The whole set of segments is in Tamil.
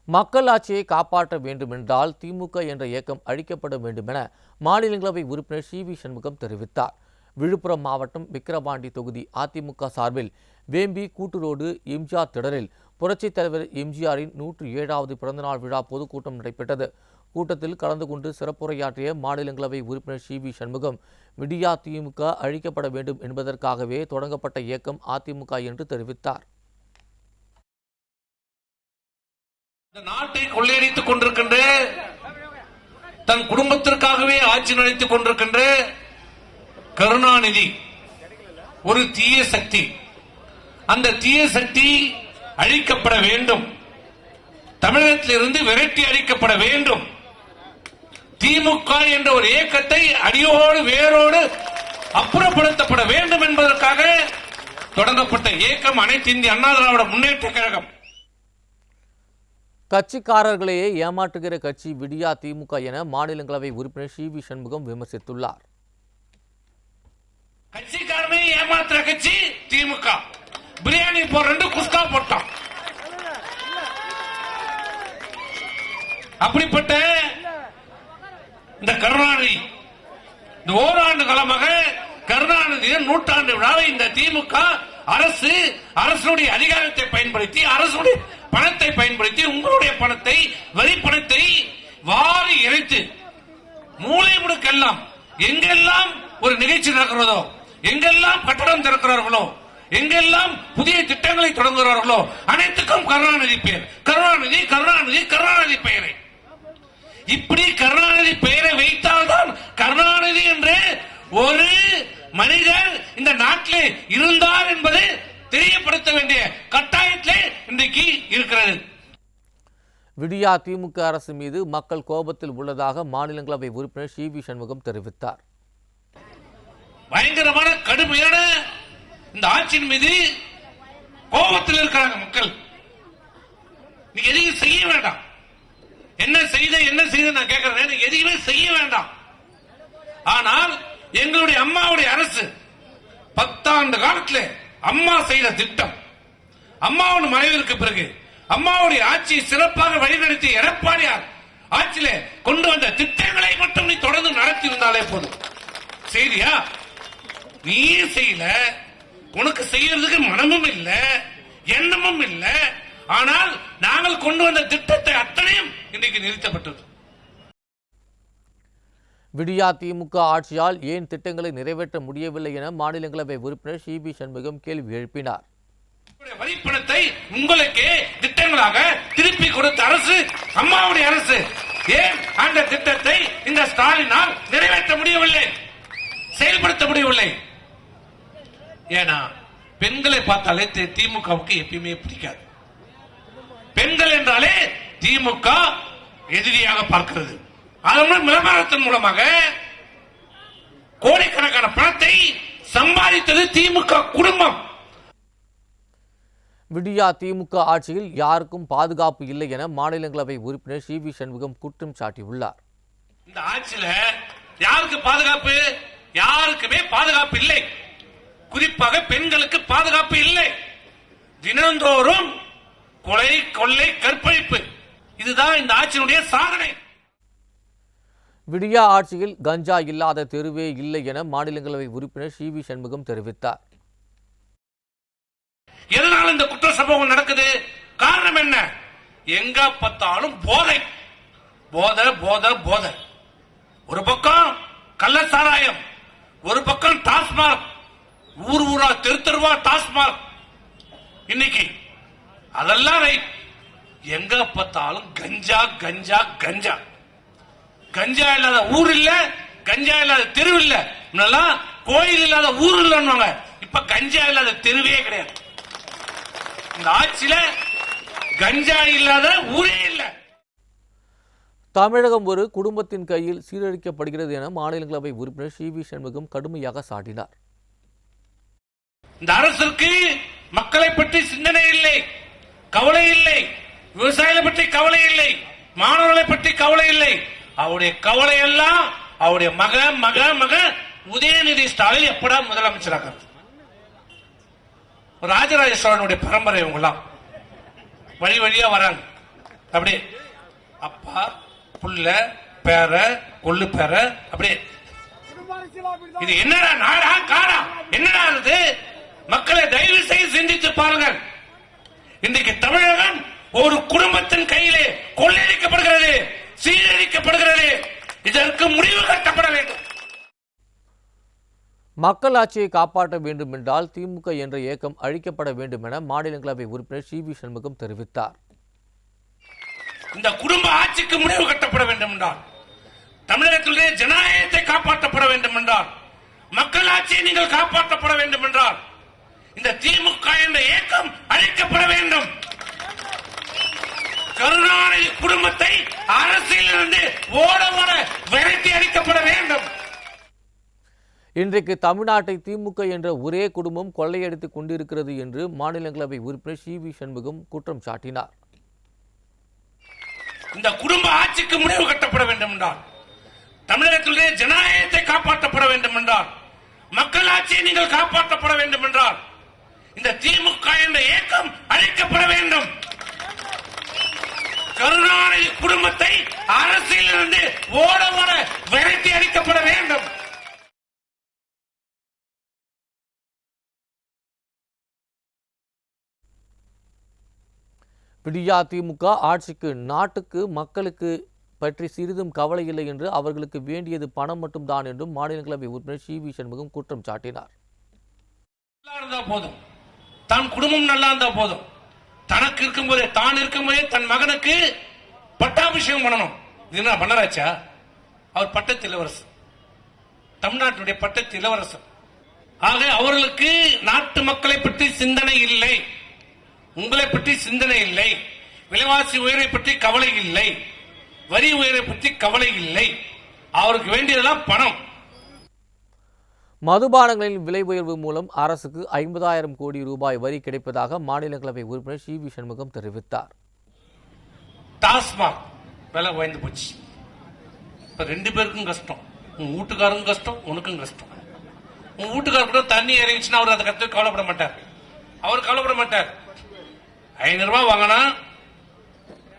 மக்களாட்சியை காப்பாற்ற வேண்டுமென்றால் திமுக என்ற இயக்கம் அழிக்கப்பட வேண்டுமென மாநிலங்களவை உறுப்பினர் சி வி சண்முகம் தெரிவித்தார். விழுப்புரம் மாவட்டம் விக்கிரவாண்டி தொகுதி அதிமுக சார்பில் வேம்பி கூட்டுரோடு எம்ஜிஆர் திடலில் புரட்சித் தலைவர் எம்ஜிஆரின் 107வது பிறந்தநாள் விழா பொதுக்கூட்டம் நடைபெற்றது. கூட்டத்தில் கலந்து கொண்டு சிறப்புரையாற்றிய மாநிலங்களவை உறுப்பினர் சி வி சண்முகம், விடியா திமுக அழிக்கப்பட வேண்டும் என்பதற்காகவே தொடங்கப்பட்ட இயக்கம் அதிமுக என்று தெரிவித்தார். நாட்டை கொள்ளையடித்துக் கொண்டிருக்கின்ற, தன் குடும்பத்திற்காகவே ஆட்சி நடத்திக் கொண்டிருக்கின்ற கருணாநிதி ஒரு தீய சக்தி. அந்த தீய சக்தி அழிக்கப்பட வேண்டும், தமிழகத்திலிருந்து விரட்டி அழிக்கப்பட வேண்டும். திமுக என்ற ஒரு இயக்கத்தை அடியோடு வேரோடு அப்புறப்படுத்தப்பட வேண்டும் என்பதற்காக தொடங்கப்பட்ட இயக்கம் அனைத்து இந்திய அண்ணா திராவிட முன்னேற்ற கழகம். கட்சிக்காரர்களையே ஏமாற்றுகிற கட்சி விடியா திமுக என மாநிலங்களவை உறுப்பினர் சி வி சண்முகம் விமர்சித்துள்ளார். கட்சிக்காரனை ஏமாற்றுற கட்சி திமுக. பிரியாணி போடுறது குஸ்கா போட்டான். அப்படிப்பட்ட இந்த கருணாநிதி இந்த ஓராண்டு காலமாக கருணாநிதியின் 100ஆண்டு விழாவை இந்த திமுக அரசு அரசுடைய அதிகாரத்தை பயன்படுத்தி, அரசுடைய பணத்தை பயன்படுத்தி, உங்களுடைய பணத்தை, வரி பணத்தை வாரி இறைத்து மூலை முடுக்கெல்லாம் எங்கெல்லாம் ஒரு நிகழ்ச்சி நடக்கிறதோ, எங்கெல்லாம் கட்டடம் திறக்கிறார்களோ, எங்கெல்லாம் புதிய திட்டங்களை தொடங்குகிறார்களோ அனைத்துக்கும் கருணாநிதி பெயர். கருணாநிதி கருணாநிதி கருணாநிதி பெயரை இப்படி கருணாநிதி பெயரை வைத்தால்தான் கருணாநிதி என்று ஒரு மனிதர் இந்த நாட்டில் இருந்தார் என்பது தெரியப்படுத்த வேண்டிய கட்டாயத்திலே இன்றைக்கு இருக்கிறது. விடியா திமுக அரசு மீது மக்கள் கோபத்தில் உள்ளதாக மாநிலங்களவை உறுப்பினர் சி வி சண்முகம் தெரிவித்தார். பயங்கரமான கடுமையான இந்த ஆட்சியின் மீது கோபத்தில் இருக்கிறாங்க மக்கள். நீங்க எதையும் செய்ய வேண்டாம். என்ன செய்த நான் கேட்கிறேன், எதையுமே செய்ய வேண்டாம். ஆனால் எங்களுடைய அம்மாவுடைய அரசு 10 ஆண்டு காலத்தில் அம்மா செய்த திட்டம், அம்மாவோட மறைவிற்கு பிறகு அம்மாவுடைய ஆட்சியை சிறப்பாக வழிநடத்திய எடப்பாடியார் ஆட்சியில கொண்டு வந்த திட்டங்களை மட்டும் நீ தொடர்ந்து நடத்தி இருந்தாலே போதும். செய்தியா? நீ செய்யல, உனக்கு செய்யறதுக்கு மனமும் இல்ல, எண்ணமும் இல்ல. ஆனால் நாங்கள் கொண்டு வந்த திட்டத்தை அத்தனையும் இன்றைக்கு நிறுத்தப்பட்டது. விடியா திமுக ஆட்சியால் ஏன் திட்டங்களை நிறைவேற்ற முடியவில்லை என மாநிலங்களவை உறுப்பினர் சி வி சண்முகம் கேள்வி எழுப்பினார். வரிப்பணத்தை உங்களுக்கே திட்டங்களாக திருப்பி கொடுத்த அரசு அம்மாவுடைய அரசு. ஏன் அந்த திட்டத்தை இந்த ஸ்டாலினால் நிறைவேற்ற முடியவில்லை, செயல்படுத்த முடியவில்லை? ஏன்னா பெண்களை பார்த்தாலே திமுகவுக்கு எப்பயுமே பிடிக்காது. பெண்கள் என்றாலே திமுக எதிரியாக பார்க்கிறது. அதனுடன் விளம்பரத்தின் மூலமாக கோடிக்கணக்கான பணத்தை சம்பாதித்தது திமுக குடும்பம். விடியா திமுக ஆட்சியில் யாருக்கும் பாதுகாப்பு இல்லை என மாநிலங்களவை உறுப்பினர் சி வி சண்முகம் குற்றம் சாட்டியுள்ளார். இந்த ஆட்சியில யாருக்கு பாதுகாப்பு? யாருக்குமே பாதுகாப்பு இல்லை. குறிப்பாக பெண்களுக்கு பாதுகாப்பு இல்லை. தினந்தோறும் கொலை, கொள்ளை, கற்பழிப்பு, இதுதான் இந்த ஆட்சியினுடைய சாதனை. விடியா ஆட்சியில் கஞ்சா இல்லாத தெருவே இல்லை என மாநிலங்களவை உறுப்பினர் சி வி சண்முகம் தெரிவித்தார். எதனால் இந்த குற்ற சம்பவம் நடக்குது? காரணம் என்ன? எங்க பார்த்தாலும் போதை, போதை, போதை, போதை. ஒரு பக்கம் கள்ள சாராயம், ஒரு பக்கம் டாஸ்மாக், ஊர் ஊரா தெரு தெருவா டாஸ்மாக். இன்னைக்கு அதெல்லாம் ரைட். எங்க பார்த்தாலும் கஞ்சா கஞ்சா கஞ்சா. கஞ்சா இல்லாத ஊர் இல்ல, கஞ்சா இல்லாத தெரு இல்ல. முன்னெல்லாம் கோயில் இல்லாத ஊர் இல்லைன்னு, இப்ப கஞ்சா இல்லாத தெருவே கிடையாது. இந்த ஆட்சியில கஞ்சா இல்லாத ஊரே இல்ல. தமிழகம் ஒரு குடும்பத்தின் கையில் சீரழிக்கப்படுகிறது என மாநிலங்களவை உறுப்பினர் சி வி சண்முகம் கடுமையாக சாட்டினார். இந்த அரசுக்கு மக்களை பற்றி சிந்தனை இல்லை, கவலை இல்லை. விவசாயிகளை பற்றி கவலை இல்லை, மாணவர்களை பற்றி கவலை இல்லை. அவருடைய கவலை எல்லாம் அவருடைய மக மக மக உதயநிதி ஸ்டாலின் எப்படா முதலமைச்சராக. ராஜராஜ சோழனுடைய பரம்பரை இவங்கெல்லாம் வழி வழியா வராங்க. அப்படியே அப்பா புள்ள பேர கொள்ளு பேர அப்படியே. இது என்னடா நாடா காடா? என்னடா இது? மக்களை தயவு செய்து சிந்தித்து பாருங்கள். இன்றைக்கு தமிழகம் ஒரு குடும்பத்தின் கையிலே கொள்ளையடிக்கப்படுகிறது, சீரழிக்கப்படுகிறது. இதற்கு முடிவு கட்டப்பட வேண்டும். மக்களாட்சியை காப்பாற்ற வேண்டும் என்றால் திமுக என்ற இயக்கம் அழிக்கப்பட வேண்டும் என மாநிலங்களவை உறுப்பினர் சி வி சண்முகம் தெரிவித்தார். இந்த குடும்ப ஆட்சிக்கு முடிவு கட்டப்பட வேண்டும் என்றால், தமிழகத்திலே ஜனநாயகத்தை காப்பாற்றப்பட வேண்டும் என்றால், மக்களாட்சியை நீங்கள் காப்பாற்றப்பட வேண்டும் என்றால், இந்த திமுக என்ற இயக்கம் அழிக்கப்பட வேண்டும். கருணாநிதி குடும்பத்தை அரசியலிருந்து ஓட விரட்டி அடிக்கப்பட வேண்டும். இன்றைக்கு தமிழ்நாட்டை திமுக என்ற ஒரே குடும்பம் கொள்ளையடித்துக் கொண்டிருக்கிறது என்று மாநிலங்களவை உறுப்பினர் சி வி சண்முகம் குற்றம் சாட்டினார். இந்த குடும்ப ஆட்சிக்கு முடிவு கட்டப்பட வேண்டும் என்றால், தமிழகத்திலே ஜனநாயகத்தை காப்பாற்றப்பட வேண்டும் என்றால், மக்களாட்சியை நீங்கள் காப்பாற்றப்பட வேண்டும் என்றால், இந்த திமுக என்ற இயக்கம் அழிக்கப்பட வேண்டும். கருணாநிதி குடும்பத்தை அரசியலிருந்து ஓட விரட்டி அடிக்கப்பட வேண்டும். விடியா திமுக ஆட்சிக்கு நாட்டுக்கு மக்களுக்கு பற்றி சிறிதும் கவலை இல்லை என்று அவர்களுக்கு வேண்டியது பணம் மட்டும்தான் என்றும் மாநிலங்களவை உறுப்பினர் சி வி சண்முகம் குற்றம் சாட்டினார். போதும், தான் குடும்பம் நல்லா இருந்தா போதும். தனக்கு இருக்கும்போதே, தான் இருக்கும்போதே தன் மகனுக்கு பட்டாபிஷேகம் பண்ணணும். இது என்ன பண்ணராச்சா? அவர் பட்டத்து இளவரசர், தமிழ்நாட்டுடைய பட்டத்து இளவரசர். ஆக அவர்களுக்கு நாட்டு மக்களை பற்றி சிந்தனை இல்லை, உங்களை பற்றி சிந்தனை இல்லை, விலைவாசி உயர்வை பற்றி கவலை இல்லை, வரி உயர்வை பற்றி கவலை இல்லை. அவருக்கு வேண்டியதெல்லாம் பணம். மதுபானங்களின் விலை உயர்வு மூலம் அரசுக்கு 50,000 கோடி ரூபாய் வரி கிடைப்பதாக மாநிலங்களவை உறுப்பினர் சி வி சண்முகம் தெரிவித்தார். டாஸ்மாக் விலை உயர்ந்து போச்சு. இப்ப 2 பேருக்கும் கஷ்டம். உன் வீட்டுக்காரருக்கும் கஷ்டம், உனக்கும் கஷ்டம். உன் வீட்டுக்காரர் கூட தண்ணி இறங்கிச்சுன்னா அவர் அதை கத்து கவலைப்பட மாட்டார். அவர் கவலைப்பட மாட்டார். 500 ரூபாய் வாங்கினா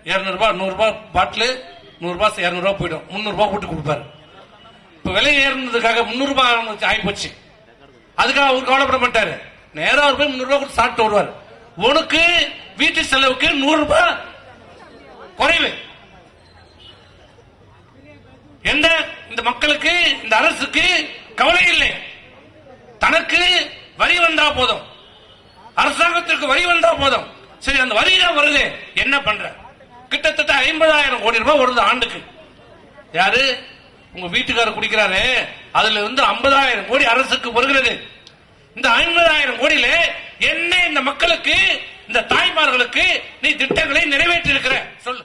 200 ரூபாய், 100 ரூபாய் பாட்டில், 100 ரூபாய் 200 ரூபாய் போயிடும். 300 ரூபாய் கூட்டு கொடுப்பாரு. இப்ப விலை ஏறினதுக்காக 300 ரூபாய் ஆயிப்போச்சு. அதுக்காக அவர் கவலைப்பட மாட்டாரு. நேரம் அவர் போய் 300 ரூபாய் கொடுத்து சாப்பிட்டு வருவார். உனக்கு வீட்டு செலவுக்கு 100 ரூபாய் குறைவு. எந்த இந்த மக்களுக்கு, இந்த அரசுக்கு கவலை இல்லை. தனக்கு வரி வந்தா போதும், அரசாங்கத்திற்கு வரி வந்தா போதும். சரி, அந்த வரி தான் வருது, என்ன பண்ற? கிட்டத்தட்ட 50,000 கோடி ரூபாய் வருது ஆண்டுக்கு. யாரு? உங்க வீட்டுக்காரர் குடிக்கிறாரு, அதுல இருந்து 50,000 கோடி அரசுக்கு வருகிறது. இந்த 50,000 கோடியில என்ன இந்த மக்களுக்கு, இந்த தாய்மார்களுக்கு நீ திட்டங்களை நிறைவேற்றி இருக்கிற சொல்லு.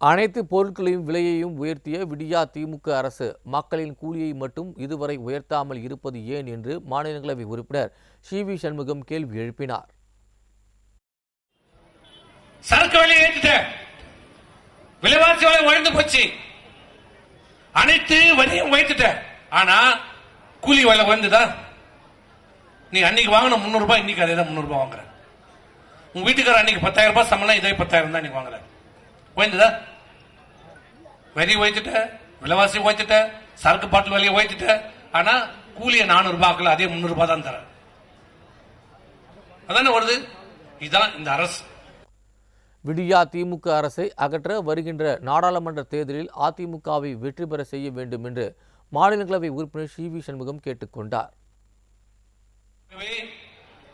அனைத்து பொருட்களையும் விலையையும் உயர்த்திய விடியா திமுக அரசு மக்களின் கூலியை மட்டும் இதுவரை உயர்த்தாமல் இருப்பது ஏன் என்று மாநிலங்களவை உறுப்பினர் சி வி சண்முகம் கேள்வி எழுப்பினார். சரக்கு விலை ஏற்றிட்ட, விலைவாசி விலை உயர்ந்து போச்சு, அனைத்து வரியும் உயர்த்திட்ட. ஆனா கூலி விலை உயர்ந்துதா? நீ அன்னைக்கு வாங்கின 300 ரூபாய் இன்னைக்கு அதே தான் 300 ரூபாய் வாங்குற. உங்க வீட்டுக்காரர் அன்னைக்கு 10,000 ரூபாய் சம்பளம், இதே 10,000 தான் நீங்க வாங்குற. உயர்ந்துதா? வரி உயர்த்திட்ட, விலைவாசி உயர்த்திட்ட, சரக்கு பாட்டில் விலையை உயர்த்திட்ட. ஆனா கூலியை 400 ரூபாய் ஆக்கல, அதே 300 ரூபாய் தான் தர. அதான வருது. இதுதான் இந்த அரசு. விடியா திமுக அரசை அகற்ற வருகின்ற நாடாளுமன்ற தேர்தலில் அதிமுகவை வெற்றி பெற செய்ய வேண்டும் என்று மாநிலங்களவை உறுப்பினர் சி வி சண்முகம் கேட்டுக்கொண்டார்.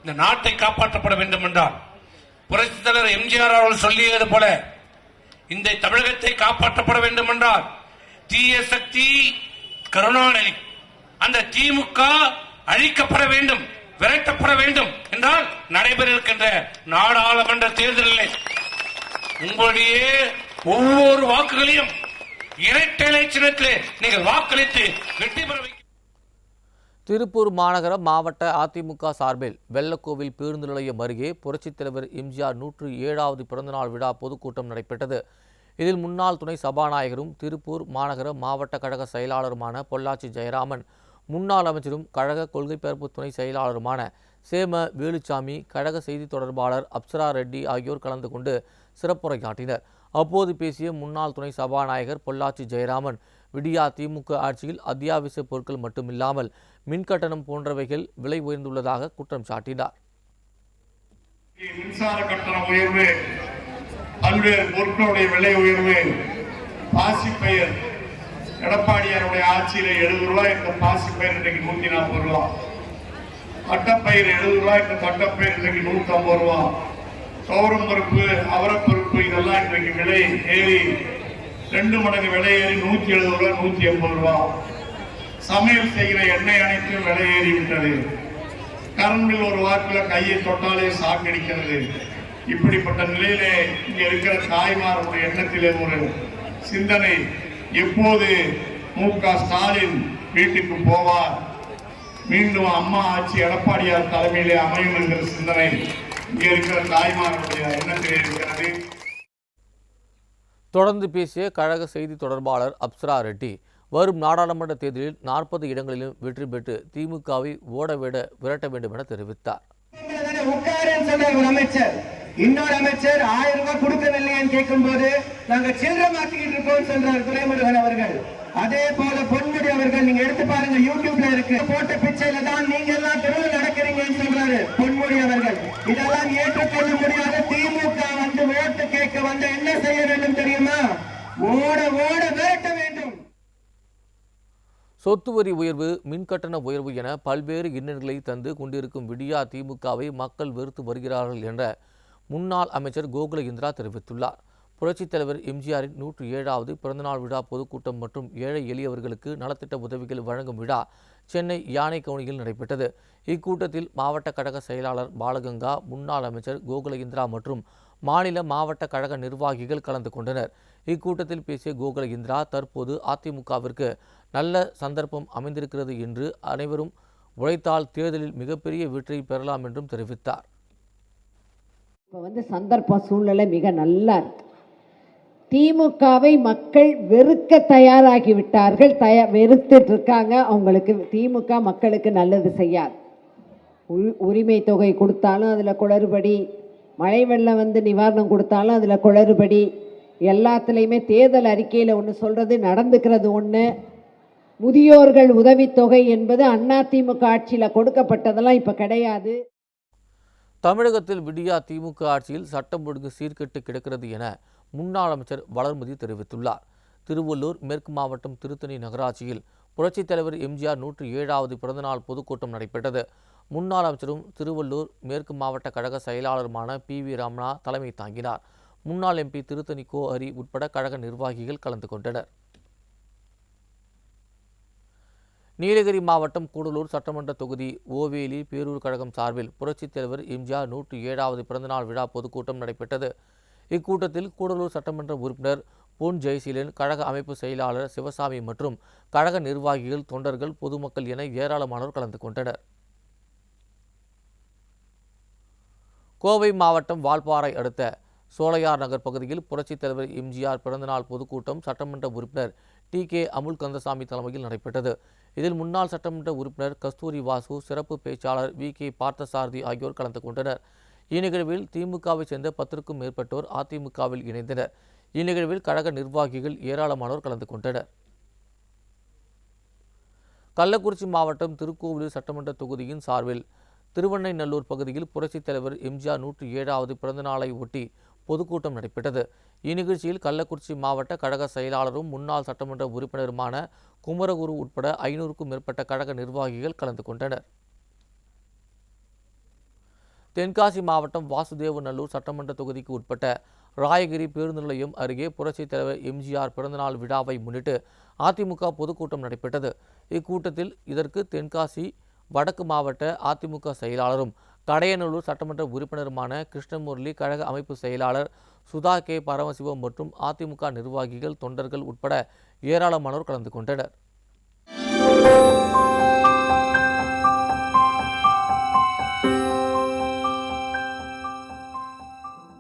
இந்த நாட்டை காப்பாற்றப்பட வேண்டும் என்றால், புரட்சித் தலைவர் எம்ஜிஆர் அவர்கள் சொல்லியது போல, இந்த தமிழகத்தை காப்பாற்றப்பட வேண்டும் என்றால், தீய சக்தி கருணாநிதி, அந்த திமுக அழிக்கப்பட வேண்டும், விரட்டப்பட வேண்டும் என்றால் நடைபெற இருக்கின்ற நாடாளுமன்ற தேர்தலில் உங்களுடைய ஒவ்வொரு வாக்குகளையும் இரட்டை இலை சின்னத்திலே நீங்கள் வாக்களித்து வெற்றி பெற வைக்க. திருப்பூர் மாநகர மாவட்ட அதிமுக சார்பில் வெள்ளக்கோவில் பேருந்து நிலையம் அருகே புரட்சித் தலைவர் எம்ஜிஆர் 107வது பிறந்தநாள் விழா பொதுக்கூட்டம் நடைபெற்றது. இதில் முன்னாள் துணை சபாநாயகரும் திருப்பூர் மாநகர மாவட்ட கழக செயலாளருமான பொள்ளாச்சி ஜெயராமன், முன்னாள் அமைச்சரும் கழக கொள்கைப்பரப்பு துணை செயலாளருமான சேம வேலுச்சாமி, கழக செய்தி தொடர்பாளர் அப்சரா ரெட்டி ஆகியோர் கலந்து கொண்டு சிறப்புரையாற்றினர். அப்போது பேசிய முன்னாள் துணை சபாநாயகர் பொள்ளாச்சி ஜெயராமன், விடியா திமுக ஆட்சியில் அத்தியாவசிய பொருட்கள் மட்டுமில்லாமல் மின்கட்டணம் போன்றவைகள் விலை உயர்ந்துள்ளதாக குற்றம் சாட்டினார். மின்சார கட்டண உயர்வு, பல்வேறு பொருட்களுடைய விலை உயர்வு, பாசிப்பயிர் எடப்பாடியாருடைய ஆட்சியில 70 ரூபாய் இந்த பாசிப்பயிர் இன்றைக்கு 140 ரூபா, தட்டப்பயிர் 70 ரூபாய் இந்த தட்டப்பயிர் இன்றைக்கு 150 ரூபா, துவரம் பருப்பு, அவரப்பருப்பு இதெல்லாம் இன்றைக்கு விலை ஏறி 2 மடங்கு விலை ஏறி 170 ரூபா 180 ரூபா. சமையல் செய்கிற எண்ணெய் அனைத்தும் விலை ஏறி விட்டது. கரண்ட் பில் ஒரு வாக்கில் கையை தொட்டாலே சாக்கடிக்கிறது. இப்படிப்பட்ட நிலையிலே இங்க இருக்கிற தாய்மார்களுடைய எண்ணத்திலே ஒரு சிந்தனை, எப்போது மு.க. ஸ்டாலின் வீட்டுக்கு போவார், மீண்டும் அம்மா ஆட்சி எடப்பாடியார் தலைமையிலே அமையும் என்கிற சிந்தனை இங்க இருக்கிற தாய்மார்களுடைய எண்ணத்திலே இருக்கிறது. தொடர்ந்து பேசிய கழக செய்தி தொடர்பாளர் அப்சரா ரெட்டி, வரும் நாடாளுமன்ற தேர்தலில் 40 இடங்களிலும் வெற்றி பெற்று திமுகவை விரட்ட வேண்டும் என தெரிவித்தார். அமைச்சர் இன்னொரு அமைச்சர் 1000 ரூபாய் கொடுக்கவில்லைன்னு கேட்கும் போது நாங்க சில்லறை மாத்திக்கிட்டு இருக்கோம் சொல்றார் துரைமுருகன் அவர்கள். அதே போல பொன்முடி அவர்கள், நீங்க எடுத்து பாருங்க, யூடியூப்ல இருக்கு, போட்ட பிச்சையில தான் நீங்க எல்லாம் தெருவில் நடக்கிறீங்கன்னு சொல்றாரு பொன்முடி அவர்கள். இதெல்லாம் ஏற்றுக்கொள்ள முடியாத திமுக வந்து ஓட்டு கேட்க வந்து என்ன செய்ய வேண்டும் தெரியுமா? ஓட விரட்ட வேண்டும். சொத்து வரி உயர்வு, மின்கட்டண உயர்வு என பல்வேறு இன்னல்களை தந்து கொண்டிருக்கும் விடியா திமுகவை மக்கள் வெறுத்து வருகிறார்கள் என்ற முன்னாள் அமைச்சர் கோகுல இந்திரா தெரிவித்துள்ளார். புரட்சித் தலைவர் எம்ஜிஆரின் 107வது பிறந்தநாள் விழா பொதுக்கூட்டம் மற்றும் ஏழை எளியவர்களுக்கு நலத்திட்ட உதவிகள் வழங்கும் விழா சென்னை யானைக்கவுனியில் நடைபெற்றது. இக்கூட்டத்தில் மாவட்ட கழக செயலாளர் பாலகங்கா, முன்னாள் அமைச்சர் கோகுல இந்திரா மற்றும் மாநில மாவட்ட கழக நிர்வாகிகள் கலந்து கொண்டனர். இக்கூட்டத்தில் பேசிய கோகுல இந்திரா, தற்போது அதிமுகவிற்கு நல்ல சந்தர்ப்பம் அமைந்திருக்கிறது என்று அனைவரும் உழைத்தால் தேர்தலில் மிகப்பெரிய வெற்றியை பெறலாம் என்றும் தெரிவித்தார். இப்போ சந்தர்ப்ப சூழ்நிலை மிக நல்லா இருக்கு. திமுகவை மக்கள் வெறுக்க தயாராகிவிட்டார்கள், வெறுத்துட்டு இருக்காங்க. அவங்களுக்கு திமுக மக்களுக்கு நல்லது செய்யாது. உரிமை தொகை கொடுத்தாலும் அதில் குளறுபடி, மழை வெள்ளம் நிவாரணம் கொடுத்தாலும் அதில் குளறுபடி, எல்லாத்துலேயுமே தேர்தல் அறிக்கையில் ஒன்று சொல்கிறது, நடந்துக்கிறது ஒன்று. முதியோர்கள் உதவித்தொகை என்பது அதிமுக ஆட்சியில் கொடுக்கப்பட்டதெல்லாம் இப்போ கிடையாது. தமிழகத்தில் விடியா திமுக ஆட்சியில் சட்டம் ஒழுங்கு சீர்கெட்டு கிடக்கிறது என முன்னாள் அமைச்சர் வளர்மதி தெரிவித்துள்ளார். திருவள்ளூர் மேற்கு மாவட்டம் திருத்தணி நகராட்சியில் புரட்சித் தலைவர் எம்ஜிஆர் 107வது பிறந்தநாள் பொதுக்கூட்டம் நடைபெற்றது. முன்னாள் அமைச்சரும் திருவள்ளூர் மேற்கு மாவட்ட கழக செயலாளருமான பி.வி. ரமணா தலைமை தாங்கினார். முன்னாள் எம்பி திருத்தணி கோ. ஹரி உட்பட கழக நிர்வாகிகள் கலந்து கொண்டனர். நீலகிரி மாவட்டம் கூடலூர் சட்டமன்ற தொகுதி ஓவேலி பேரூர் கழகம் சார்பில் புரட்சித் தலைவர் எம்ஜிஆர் 107வது பிறந்தநாள் விழா பொதுக்கூட்டம் நடைபெற்றது. இக்கூட்டத்தில் கூடலூர் சட்டமன்ற உறுப்பினர் பொன் ஜெயசீலன், கழக அமைப்பு செயலாளர் சிவசாமி மற்றும் கழக நிர்வாகிகள், தொண்டர்கள், பொதுமக்கள் என ஏராளமானோர் கலந்து கொண்டனர். கோவை மாவட்டம் வால்பாறை அடுத்த சோலையார் நகர் பகுதியில் புரட்சித் தலைவர் எம்ஜிஆர் பிறந்தநாள் பொதுக்கூட்டம் சட்டமன்ற உறுப்பினர் டி.கே. அமுல் கந்தசாமி தலைமையில் நடைபெற்றது. இதில் முன்னாள் சட்டமன்ற உறுப்பினர் கஸ்தூரி வாசு, சிறப்பு பேச்சாளர் வி.கே. பார்த்தசாரதி ஆகியோர் கலந்து கொண்டனர். இந்நிகழ்வில் திமுகவை சேர்ந்த 10க்கும் மேற்பட்டோர் அதிமுகவில் இணைந்தனர். இந்நிகழ்வில் கழக நிர்வாகிகள் ஏராளமானோர் கலந்து கொண்டனர். கள்ளக்குறிச்சி மாவட்டம் திருக்கோவிலூர் சட்டமன்ற தொகுதியின் சார்பில் திருவண்ணைநல்லூர் பகுதியில் புரட்சித் தலைவர் எம்ஜிஆர் 107வது பிறந்தநாளை ஒட்டி பொதுக்கூட்டம் நடைபெற்றது. இந்நிகழ்ச்சியில் கள்ளக்குறிச்சி மாவட்ட கழக செயலாளரும் முன்னாள் சட்டமன்ற உறுப்பினருமான குமரகுரு உட்பட 500க்கும் மேற்பட்ட கழக நிர்வாகிகள் கலந்து கொண்டனர். தென்காசி மாவட்டம் வாசுதேவநல்லூர் சட்டமன்ற தொகுதிக்கு உட்பட்ட ராயகிரி பேருந்து நிலையம் அருகே புரட்சித் தலைவர் எம்ஜிஆர் பிறந்தநாள் விழாவை முன்னிட்டு அதிமுக பொதுக்கூட்டம் நடைபெற்றது. இக்கூட்டத்தில் இதற்கு தென்காசி வடக்கு மாவட்ட அதிமுக செயலாளரும் கடையநல்லூர் சட்டமன்ற உறுப்பினருமான கிருஷ்ணமுரளி, கழக அமைப்பு செயலாளர் சுதா கே. பரமசிவம் மற்றும் அதிமுக நிர்வாகிகள், தொண்டர்கள் உட்பட ஏராளமானோர் கலந்து கொண்டனர்.